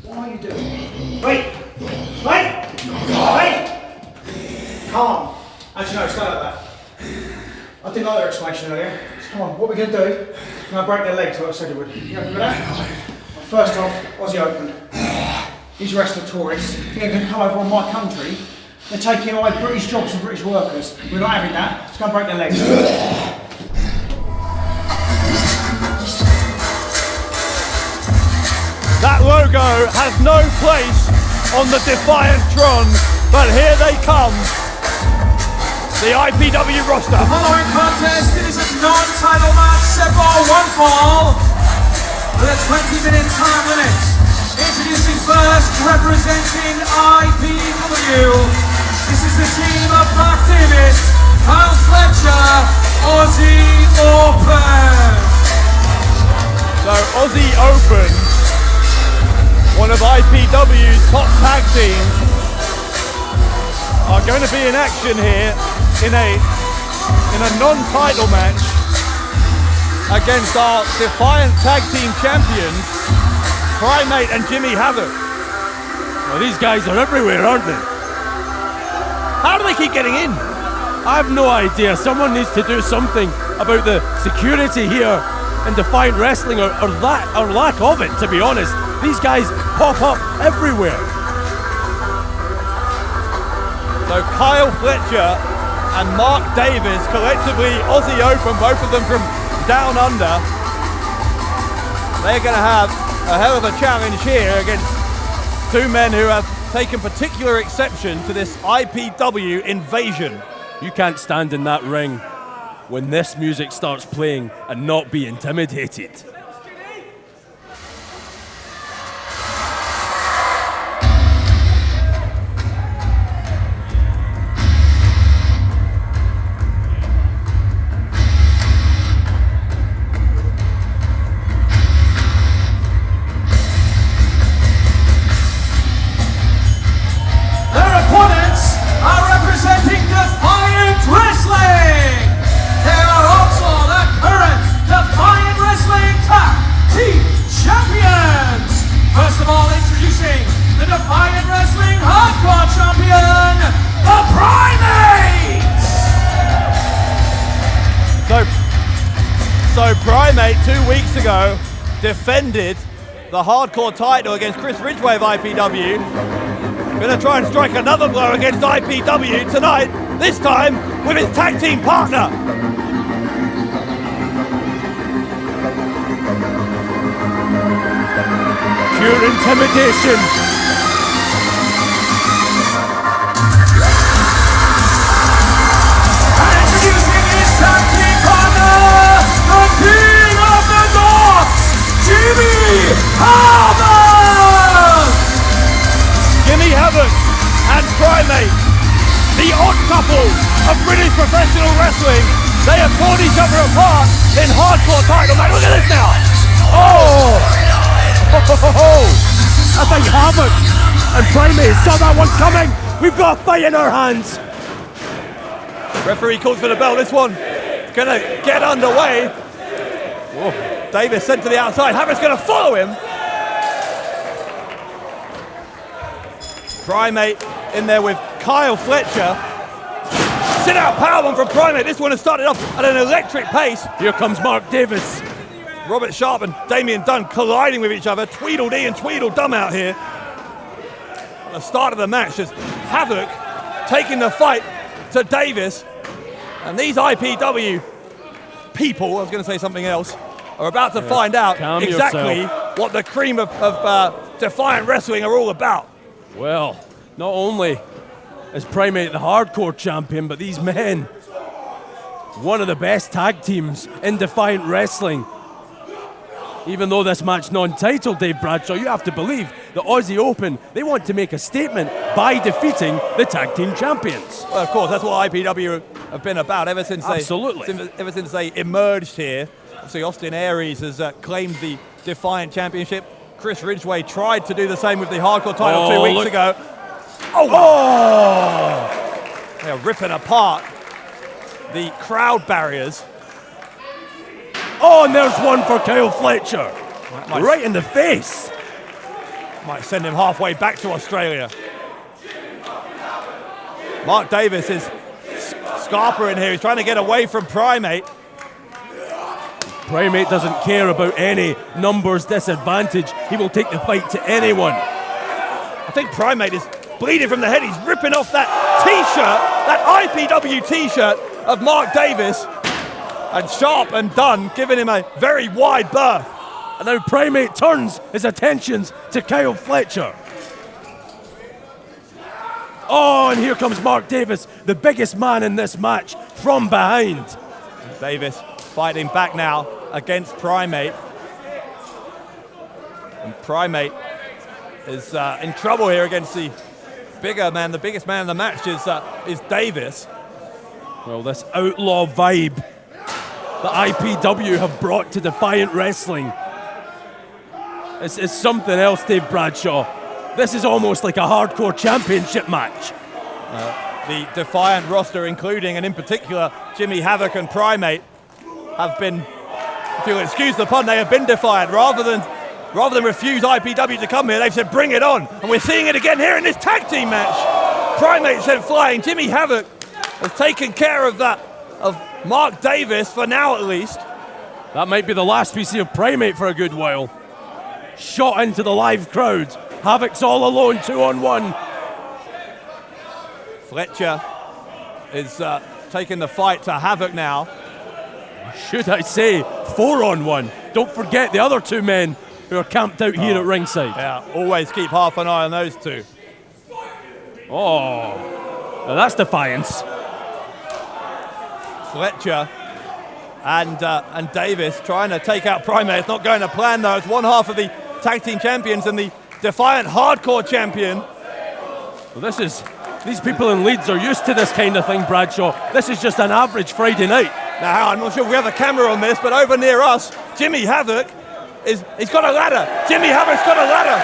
What are you doing? Wait! Calm. Actually, no, stay like that. I didn't like their explanation earlier. So come on, what we're going to do, we're going to break their legs like I said we would. You happy with that? First off, Aussie Open. These wrestler tourists, they're going to come over on my country. They're taking away British jobs from British workers. We're not having that. It's going to break their legs. That logo has no place on the Defiant Tron, but here they come. The IPW roster. The following contest, it is a non-title match set for one fall with a 20-minute time limit. Introducing first, representing IPW. This is the team of Mark Davis, Kyle Fletcher, Aussie Open. So Aussie Open, one of IPW's top tag teams, are going to be in action here in a non-title match against our Defiant tag team champions, Primate and Jimmy Havoc. Well, these guys are everywhere, aren't they? How do they keep getting in? I have no idea. Someone needs to do something about the security here in Defiant Wrestling, or lack of it, to be honest. These guys pop up everywhere. So Kyle Fletcher and Mark Davis, collectively Aussie Open, both of them from down under. They're going to have a hell of a challenge here against two men who have taken particular exception to this IPW invasion. You can't stand in that ring when this music starts playing and not be intimidated. So Primate 2 weeks ago defended the hardcore title against Chris Ridgway of IPW. Gonna try and strike another blow against IPW tonight, this time with his tag team partner. Pure intimidation. Introducing his tag team partner, the King of the North, Jimmy Havoc! Jimmy Havoc and Primate, the odd couple of British professional wrestling. They have torn each other apart in hardcore title match. Look at this now! Oh! I think Havoc and Primate saw that one coming. We've got a fight in our hands. Referee calls for the bell. This one gonna get underway. Whoa. Davis sent to the outside. Havoc's gonna follow him. Primate in there with Kyle Fletcher. Sit out powerbomb from Primate. This one has started off at an electric pace. Here comes Mark Davis. Robert Sharp and Damien Dunn colliding with each other. Tweedledee and Tweedledum out here. At the start of the match, as Havoc taking the fight to Davis. And these IPW people, I was going to say something else, are about to find out exactly what the cream of Defiant Wrestling are all about. Well, not only is Primate the hardcore champion, but these men, one of the best tag teams in Defiant Wrestling. Even though this match non-title, Dave Bradshaw, you have to believe the Aussie Open, they want to make a statement by defeating the tag team champions. Well, of course, that's what IPW have been about ever since ever since they emerged here. Obviously, Austin Aries has claimed the Defiant Championship. Chris Ridgway tried to do the same with the hardcore title 2 weeks ago. Oh! They are ripping apart the crowd barriers. Oh, and there's one for Kyle Fletcher. Right in the face. Might send him halfway back to Australia. Mark Davis is scarpering here. He's trying to get away from Primate. Primate doesn't care about any numbers disadvantage. He will take the fight to anyone. I think Primate is bleeding from the head. He's ripping off that T-shirt, that IPW T-shirt of Mark Davis. And Sharp and Dunn giving him a very wide berth. And now Primate turns his attentions to Kyle Fletcher. Oh, and here comes Mark Davis, the biggest man in this match, from behind. Davis fighting back now against Primate. And Primate is in trouble here against the bigger man. The biggest man in the match is Davis. Well, this outlaw vibe that IPW have brought to Defiant Wrestling is something else, Dave Bradshaw. This is almost like a hardcore championship match. The Defiant roster, including and in particular Jimmy Havoc and Primate, have been, if you'll excuse the pun, they have been defiant. Rather than refuse IPW to come here, they've said bring it on. And we're seeing it again here in this tag team match. Primate sent flying. Jimmy Havoc has taken care of that, of Mark Davis, for now at least. That might be the last we see of Primate for a good while. Shot into the live crowd. Havoc's all alone, 2-on-1. Fletcher is taking the fight to Havoc now. Should I say 4-on-1? Don't forget the other two men who are camped out here at ringside. Yeah, always keep half an eye on those two. Oh, now that's defiance. Fletcher and Davis trying to take out Primate. It's not going to plan though. It's one half of the tag team champions and the Defiant hardcore champion. Well, these people in Leeds are used to this kind of thing, Bradshaw. This is just an average Friday night. Now, I'm not sure if we have a camera on this, but over near us, Jimmy Havoc he's got a ladder. Jimmy Havoc's got a ladder.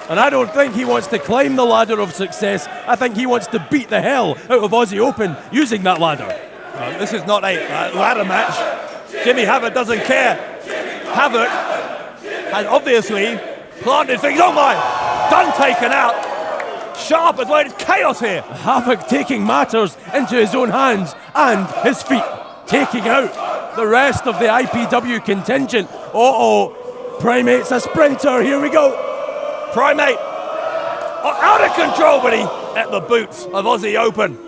And I don't think he wants to climb the ladder of success. I think he wants to beat the hell out of Aussie Open using that ladder. This is not a ladder match. Jimmy Havoc doesn't care. Havoc has obviously planted things. Oh my! Dunn taken out. Sharp as well. It's chaos here. Havoc taking matters into his own hands and his feet, taking out the rest of the IPW contingent. Primate's a sprinter. Here we go. Primate out of control, but he at the boots of Aussie Open.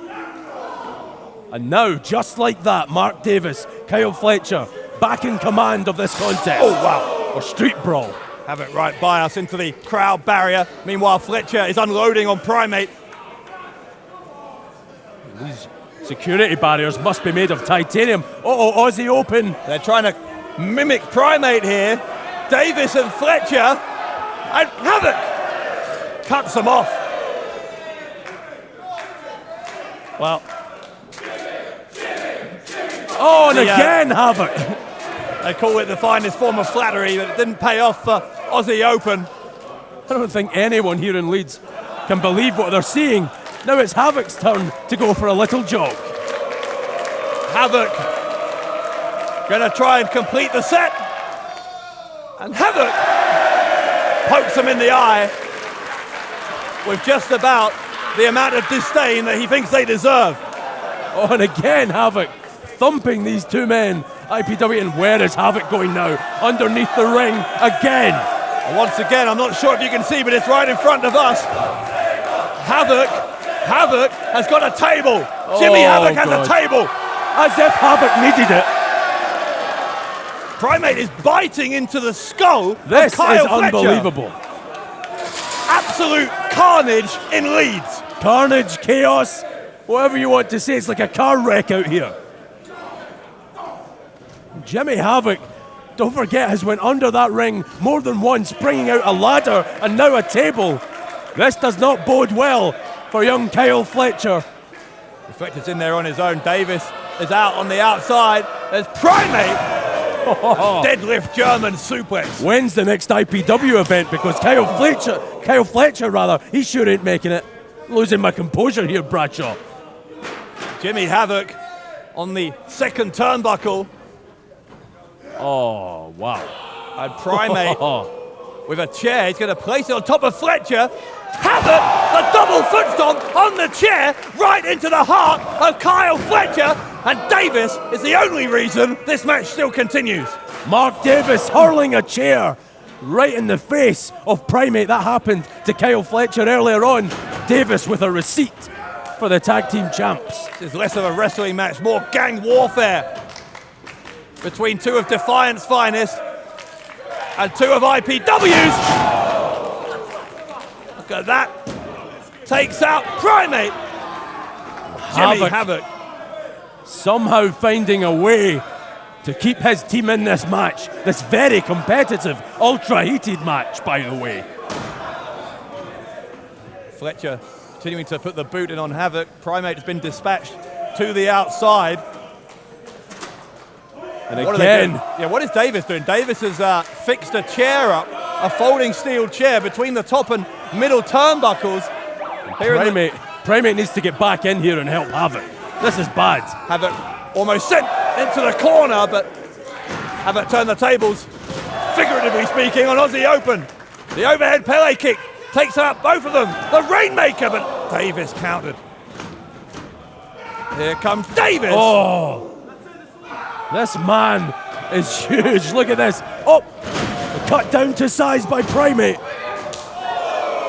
And now, just like that, Mark Davis, Kyle Fletcher, back in command of this contest. Oh wow! Or street brawl. Have it right by us into the crowd barrier. Meanwhile, Fletcher is unloading on Primate. These security barriers must be made of titanium. Aussie Open. They're trying to mimic Primate here. Davis and Fletcher. And Havoc cuts them off. Well. Oh, and again Havoc. They call it the finest form of flattery, but it didn't pay off for Aussie Open. I don't think anyone here in Leeds can believe what they're seeing. Now it's Havoc's turn to go for a little joke. Havoc gonna try and complete the set. And Havoc pokes him in the eye with just about the amount of disdain that he thinks they deserve. Oh, and again Havoc thumping these two men. IPW, and where is Havoc going now? Underneath the ring again. And once again, I'm not sure if you can see, but it's right in front of us. Havoc has got a table. Jimmy Havoc has a table. As if Havoc needed it. Primate is biting into the skull this of Kyle Fletcher. Unbelievable. Absolute carnage in Leeds. Carnage, chaos, whatever you want to say. It's like a car wreck out here. Jimmy Havoc, don't forget, has went under that ring more than once, bringing out a ladder and now a table. This does not bode well for young Kyle Fletcher. Fletcher's in there on his own. Davis is out on the outside. There's Primate. Deadlift German suplex. When's the next IPW event? Because Kyle Fletcher, he sure ain't making it. Losing my composure here, Bradshaw. Jimmy Havoc on the second turnbuckle. Oh, wow. And Primate with a chair, he's going to place it on top of Fletcher. Havoc, a double foot stomp on the chair, right into the heart of Kyle Fletcher. And Davis is the only reason this match still continues. Mark Davis hurling a chair right in the face of Primate. That happened to Kyle Fletcher earlier on. Davis with a receipt for the tag team champs. This is less of a wrestling match, more gang warfare between two of Defiant's finest and two of IPW's. Look at that. Takes out Primate. Jimmy Havoc. Somehow finding a way to keep his team in this match. This very competitive, ultra-heated match, by the way. Fletcher continuing to put the boot in on Havoc. Primate has been dispatched to the outside. And what again, what is Davis doing? Davis has fixed a chair up, a folding steel chair between the top and middle turnbuckles. Primate needs to get back in here and help Havoc. This is bad. Havoc almost sent into the corner, but Havoc turned the tables, figuratively speaking, on Aussie Open. The overhead Pele kick takes out both of them. The Rainmaker, but Davis countered. Here comes Davis. Oh, this man is huge. Look at this. Oh, cut down to size by Primate.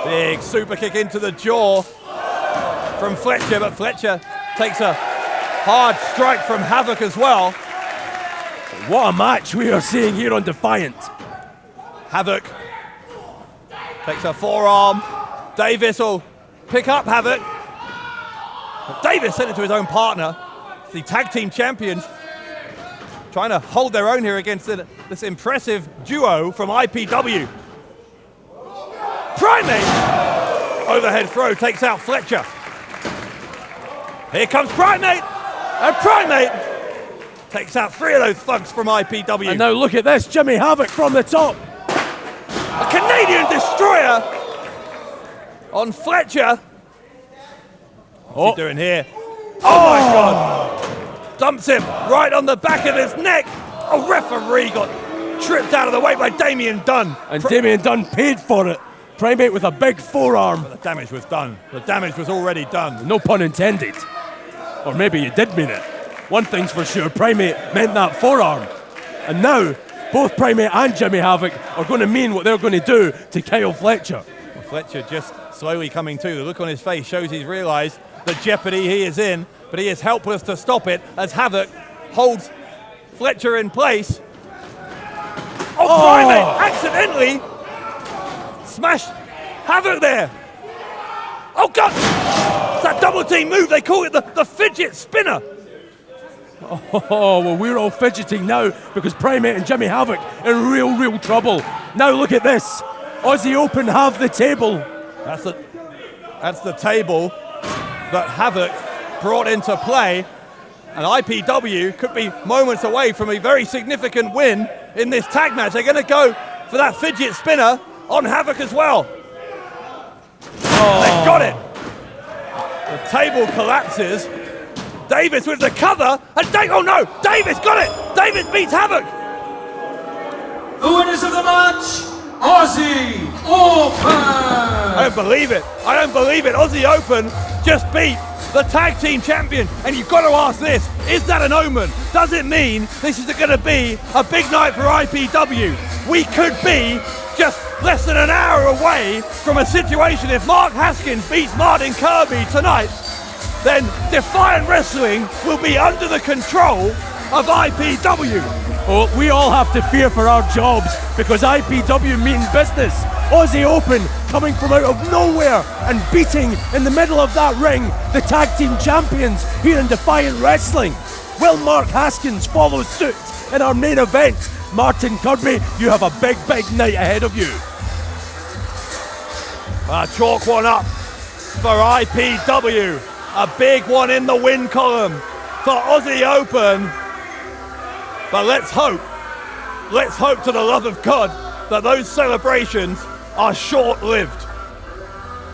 Big super kick into the jaw from Fletcher, but Fletcher takes a hard strike from Havoc as well. What a match we are seeing here on Defiant. Havoc takes a forearm. Davis will pick up Havoc. But Davis sent it to his own partner. The tag team champions trying to hold their own here against this impressive duo from IPW. Primate! Overhead throw takes out Fletcher. Here comes Primate! And Primate takes out three of those thugs from IPW. And now look at this, Jimmy Havoc from the top. A Canadian destroyer on Fletcher. What's he doing here? Oh my God! Dumps him right on the back of his neck. A referee got tripped out of the way by Damien Dunn. And Damien Dunn paid for it. Primate with a big forearm. The damage was done. The damage was already done. No pun intended. Or maybe you did mean it. One thing's for sure, Primate meant that forearm. And now, both Primate and Jimmy Havoc are going to mean what they're going to do to Kyle Fletcher. Well, Fletcher just slowly coming to. The look on his face shows he's realised the jeopardy he is in, but he is helpless to stop it as Havoc holds Fletcher in place. Oh, Primate accidentally smashed Havoc there. Oh God! It's that double team move, they call it the fidget spinner. Oh, well, we're all fidgeting now because Primate and Jimmy Havoc in real trouble. Now look at this. Aussie Open have the table. That's the table that Havoc brought into play. And IPW could be moments away from a very significant win in this tag match. They're going to go for that fidget spinner on Havoc as well. Oh. They got it. The table collapses. Davis with the cover, and oh no, Davis got it! Davis beats Havoc! The winners of the match, Aussie Open! I don't believe it. I don't believe it. Aussie Open just beat the tag team champion. And you've got to ask this, is that an omen? Does it mean this is going to be a big night for IPW? We could be just less than an hour away from a situation. If Mark Haskins beats Martin Kirby tonight, then Defiant Wrestling will be under the control of IPW. Oh, we all have to fear for our jobs because IPW mean business. Aussie Open coming from out of nowhere and beating in the middle of that ring the tag team champions here in Defiant Wrestling. Will Mark Haskins follow suit in our main event? Martin Kirby, you have a big night ahead of you. Chalk one up for IPW. A big one in the win column for Aussie Open. But let's hope to the love of God that those celebrations are short-lived.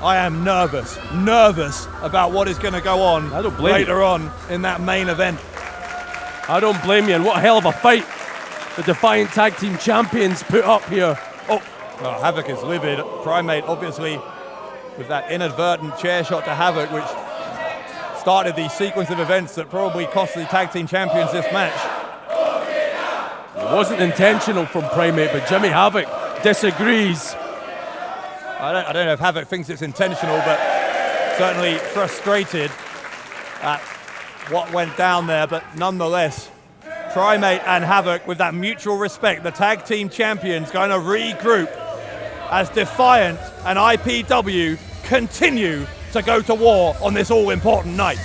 I am nervous about what is going to go on later on in that main event. I don't blame you, and what a hell of a fight the Defiant Tag Team Champions put up here. Oh, well, Havoc is livid. Primate, obviously, with that inadvertent chair shot to Havoc, which started the sequence of events that probably cost the tag team champions this match. It wasn't intentional from Primate, but Jimmy Havoc disagrees. I don't know if Havoc thinks it's intentional, but certainly frustrated at what went down there, but nonetheless, Primate and Havoc, with that mutual respect, the tag team champions, going to regroup as Defiant and IPW continue to go to war on this all-important night.